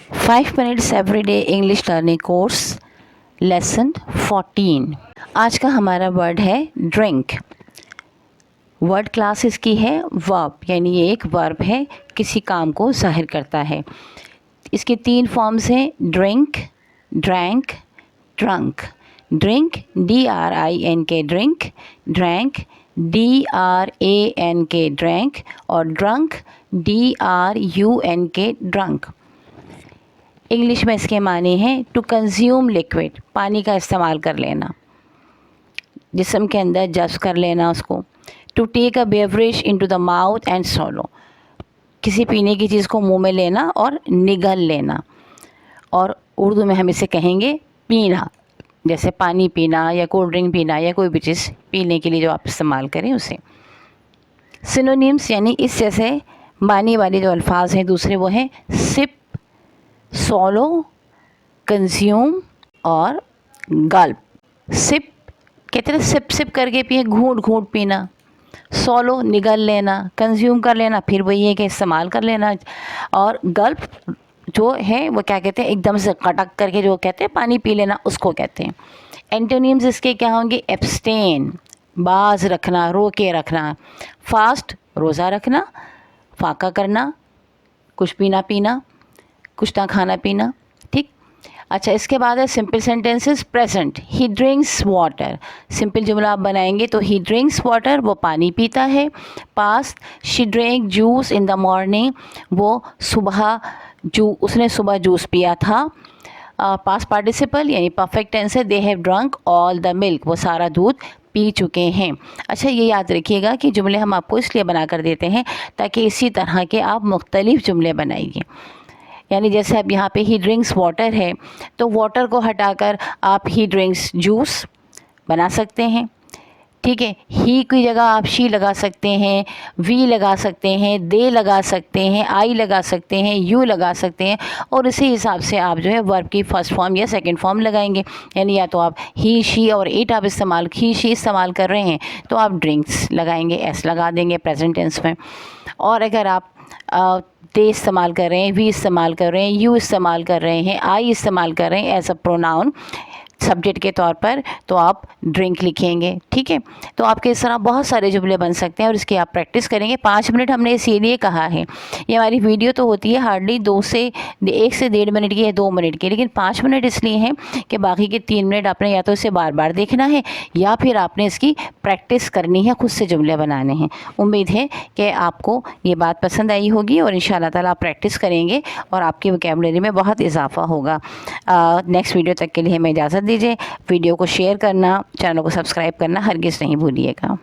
5 minutes everyday English learning course lesson 14। आज का हमारा वर्ड है ड्रिंक। वर्ड क्लास इसकी है वर्ब, यानी ये एक वर्ब है, किसी काम को जाहिर करता है। इसके 3 फॉर्म्स हैं, drink, drank, drunk. Drink DRINK drink, drank DRANK drank और ड्रंक DRUNK ड्रंक। इंग्लिश में इसके माने हैं टू कंज्यूम लिक्विड, पानी का इस्तेमाल कर लेना, जिस्म के अंदर जज़्ब कर लेना उसको। To take a beverage into the mouth and swallow, किसी पीने की चीज़ को मुंह में लेना और निगल लेना। और उर्दू में हम इसे कहेंगे पीना, जैसे पानी पीना या कोल्ड ड्रिंक पीना या कोई भी चीज़ पीने के लिए जो आप इस्तेमाल करें उसे। सिनोनिम्स यानी इस जैसे मानी वाले जो अल्फाज हैं दूसरे वो हैं सिप, swallow, कंज्यूम और गल्प। सिप कहते हैं सिप सिप करके पिए, घूंट घूंट पीना। swallow निगल लेना, कंज्यूम कर लेना, फिर वही है कि इस्तेमाल कर लेना। और गल्प जो है वो क्या कहते हैं, एकदम से कटक करके जो कहते हैं पानी पी लेना, उसको कहते हैं। एंटोनिम्स इसके क्या होंगे, एब्सटेन बाज रखना, रोके रखना। फास्ट रोज़ा रखना, फाका करना, कुछ पीना पीना, कुछ ना खाना पीना, ठीक। अच्छा, इसके बाद है सिंपल सेंटेंसेस। प्रेजेंट, ही ड्रिंक्स वाटर, सिंपल जुमला आप बनाएंगे तो ही ड्रिंक्स वाटर, वो पानी पीता है। Past, she drink juice in the morning, वो उसने सुबह जूस पिया था। पास्ट पार्टिसिपल यानी परफेक्ट टेंस है, they have drunk all the milk, वो सारा दूध पी चुके हैं। अच्छा, ये याद रखिएगा कि जुमले हम आपको इसलिए बना कर देते हैं ताकि इसी तरह के आप मुख्तलिफ जुमले बनाइए। यानी जैसे अब यहाँ पे ही ड्रिंक्स वाटर है तो वाटर को हटाकर आप ही ड्रिंक्स जूस बना सकते हैं, ठीक है। ही की जगह आप शी लगा सकते हैं, वी लगा सकते हैं, दे लगा सकते हैं, आई लगा सकते हैं, यू लगा सकते हैं। और इसी हिसाब से आप जो है वर्ब की फर्स्ट फॉर्म या सेकंड फॉर्म लगाएंगे। यानी या तो आप ही शी और इट आप ही शी इस्तेमाल कर रहे हैं तो आप ड्रिंक्स लगाएंगे, एस लगा देंगे प्रेजेंट टेंस में। और अगर आप दे इस्तेमाल कर रहे हैं, वी इस्तेमाल कर रहे हैं, यू इस्तेमाल कर रहे हैं, आई इस्तेमाल कर रहे हैं एज अ प्रोनाउन सब्जेक्ट के तौर पर, तो आप ड्रिंक लिखेंगे, ठीक है। तो आपके इस तरह बहुत सारे जुमले बन सकते हैं और इसकी आप प्रैक्टिस करेंगे। 5 मिनट हमने इसीलिए कहा है, ये हमारी वीडियो तो होती है हार्डली 1 से 1.5 मिनट की या 2 मिनट की, लेकिन 5 मिनट इसलिए हैं कि बाकी के 3 मिनट आपने या तो इसे बार बार देखना है या फिर आपने इसकी प्रैक्टिस करनी है, खुद से जुमले बनाने हैं। उम्मीद है कि आपको ये बात पसंद आई होगी और इंशाअल्लाह ताला आप प्रैक्टिस करेंगे और आपकी वोकैबुलरी में बहुत इजाफा होगा। नेक्स्ट वीडियो तक के लिए हमें इजाज़त दीजिए। वीडियो को शेयर करना, चैनल को सब्सक्राइब करना हरगिज़ नहीं भूलिएगा।